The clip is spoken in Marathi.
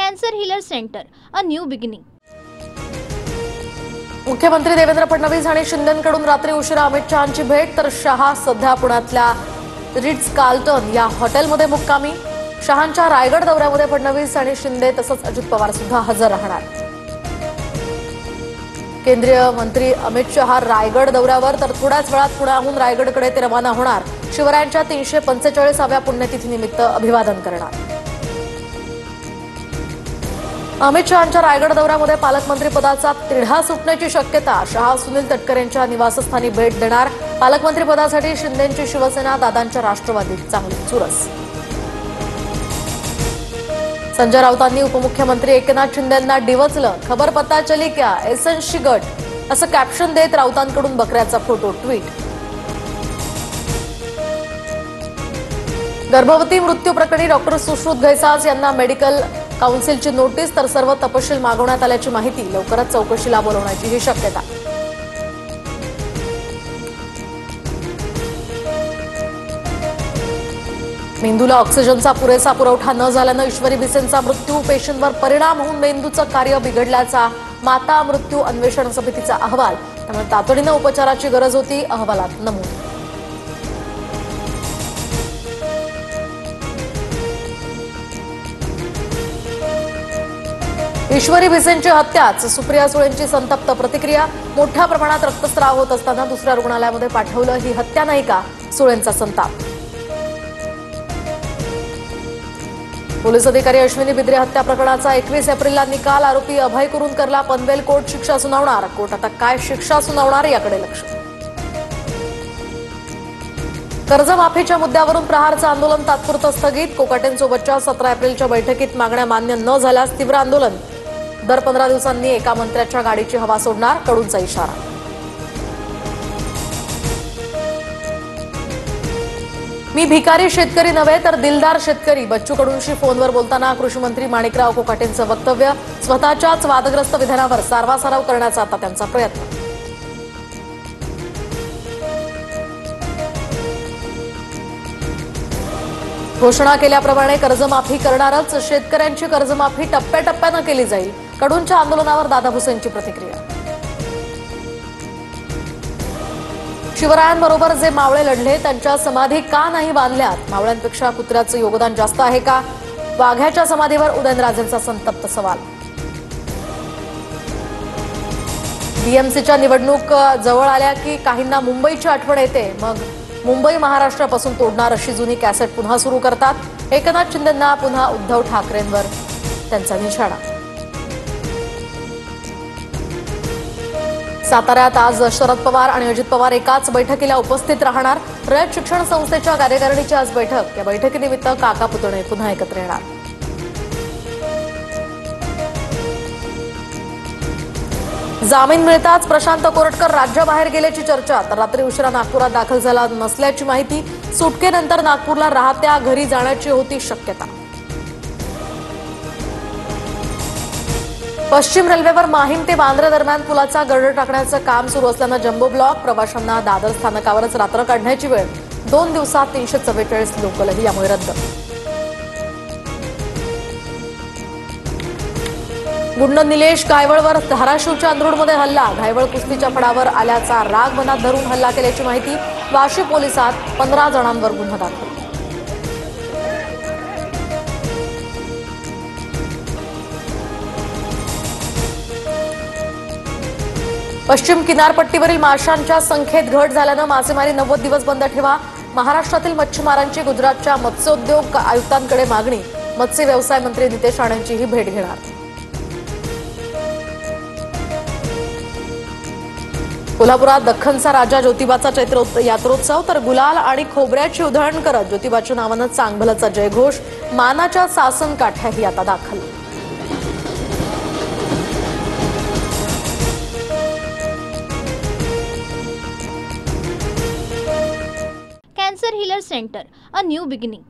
Cancer healer centre, a new beginning. मुख्यमंत्री देवेंद्र फडणवीस आणि शिंदेंकडून रात्री उशिरा अमित शहांची भेट. तर शहा सध्या पुण्यातल्या रिट्स कार्लटन या हॉटेलमध्ये मुक्कामी. शहांच्या रायगड दौऱ्यामध्ये फडणवीस आणि शिंदे तसंच अजित पवार सुद्धा हजर राहणार. केंद्रीय मंत्री अमित शहा रायगड दौऱ्यावर, तर थोड्याच वेळात पुण्याहून रायगडकडे ते रवाना होणार. शिवरायांच्या 345व्या पुण्यतिथीनिमित्त अभिवादन करणार. अमित शहांच्या रायगड दौऱ्यामध्ये पालकमंत्री पदाचा तिढा सुटण्याची शक्यता. शहा सुनील तटकरे यांच्या निवासस्थानी भेट देणार. पालकमंत्री पदासाठी शिंदेंची शिवसेना, दादांच्या राष्ट्रवादीत चांगली चुरस. संजय राऊतांनी उपमुख्यमंत्री एकनाथ शिंदेंना डिवचलं. खबर पता चली क्या, एसएनसी गट, असं कॅप्शन देत राऊतांकडून बकऱ्याचा फोटो ट्विट. गर्भवती मृत्यू प्रकरणी डॉक्टर सुश्रुत घैसास यांना मेडिकल काउन्सिलची नोटीस. तर सर्व तपशील मागवण्यात आल्याची माहिती. लवकरच चौकशीला बोलवण्याची ही शक्यता. मेंदूला ऑक्सिजनचा पुरेसा पुरवठा न झाल्यानं ईश्वरी भिसेंचा मृत्यू. पेशींवर परिणाम होऊन मेंदूचं कार्य बिघडल्याचा माता मृत्यू अन्वेषण समितीचा अहवाल. त्यामुळे तातडीनं उपचाराची गरज होती, अहवालात नमूद. ईश्वरी भिसेंची हत्याच, सुप्रिया सुळेंची संतप्त प्रतिक्रिया. मोठ्या प्रमाणात रक्तस्राव होत असताना दुसऱ्या रुग्णालयामध्ये पाठवलं, ही हत्या नाही का, सुळेंचा संताप. पोलीस अधिकारी अश्विनी बिद्रे हत्या प्रकरणाचा 21 एप्रिलला निकाल. आरोपी अभय कुरुंदकरला पनवेल कोर्ट शिक्षा सुनावणार. कोर्ट आता काय शिक्षा सुनावणार याकडे लक्ष. कर्जमाफीच्या मुद्द्यावरून प्रहारचं आंदोलन तात्पुरतं स्थगित. कोकाटेंसोबतच्या 17 एप्रिलच्या बैठकीत मागण्या मान्य न झाल्यास तीव्र आंदोलन. दर 15 दिवसांनी एका मंत्र्याच्या गाडीची हवा सोडणार, कडूंचा इशारा. मी भिकारी शेतकरी नव्हे तर दिलदार शेतकरी. बच्चू कडूंशी फोनवर बोलताना कृषी मंत्री माणिकराव कोकाटेंचं वक्तव्य. स्वतःच्याच वादग्रस्त विधानावर सारवासारव करण्याचा आता त्यांचा प्रयत्न. घोषणा केल्याप्रमाणे कर्जमाफी करणारच. शेतकऱ्यांची कर्जमाफी टप्प्याटप्प्यानं केली जाईल. कडूंच्या आंदोलनावर दादा भुसेंची प्रतिक्रिया. शिवरायांबरोबर जे मावळे लढले त्यांच्या समाधी का नाही बांधल्यात? मावळ्यांपेक्षा कुत्र्याचं योगदान जास्त आहे का? वाघ्याच्या समाधीवर उदयनराजेंचा संतप्त सवाल. बीएमसीच्या निवडणूक जवळ आल्या की काहींना मुंबईची आठवण येते. मग मुंबई महाराष्ट्रापासून तोडणार अशी जुनी कॅसेट पुन्हा सुरू करतात. एकनाथ शिंदेंना पुन्हा उद्धव ठाकरेंवर त्यांचा निशाणा. साताऱ्यात आज शरद पवार आणि अजित पवार एकाच बैठकीला उपस्थित राहणार. रयत शिक्षण संस्थेच्या कार्यकारिणीची आज बैठक. या बैठकीनिमित्त काका पुतणे पुन्हा एकत्र येणार. जामीन मिळताच प्रशांत कोरटकर राज्याबाहेर गेल्याची चर्चा. तर रात्री उशिरा नागपुरात दाखल झाला नसल्याची माहिती. सुटकेनंतर नागपूरला राहत्या घरी जाण्याची होती शक्यता. पश्चिम रेल्वेवर माहीम ते बांद्रा दरम्यान पुलाचा गर्डर टाकण्याचं काम सुरू असल्यानं जम्बो ब्लॉक. प्रवाशांना दादर स्थानकावरच रात्र काढण्याची वेळ. 2 दिवसात 344 लोकलही यामुळे रद्द. गुंड निलेश घायवळवर धाराशिवच्या अंधरुणमध्ये हल्ला. घायवळ कुस्तीच्या फडावर आल्याचा राग मनात धरून हल्ला केल्याची माहिती. वाशी पोलिसात 15 जणांवर गुन्हा दाखल. पश्चिम किनारपट्टीवरील माशांच्या संख्येत घट झाल्यानं मासेमारी 90 दिवस बंद ठेवा. महाराष्ट्रातील मच्छीमारांची गुजरातच्या मत्स्योद्योग आयुक्तांकडे मागणी. मत्स्य व्यवसाय मंत्री नितेश राणेंचीही भेट घेणार. कोल्हापुरात दख्खनचा राजा ज्योतिबाचा चैत्र यात्रोत्सव. तर गुलाल आणि खोबऱ्याची उधळण करत ज्योतिबाच्या नावानं चांगभलचा जयघोष. मानाच्या सासन काठ्याही आता दाखल. Cancer healer centre, a new beginning.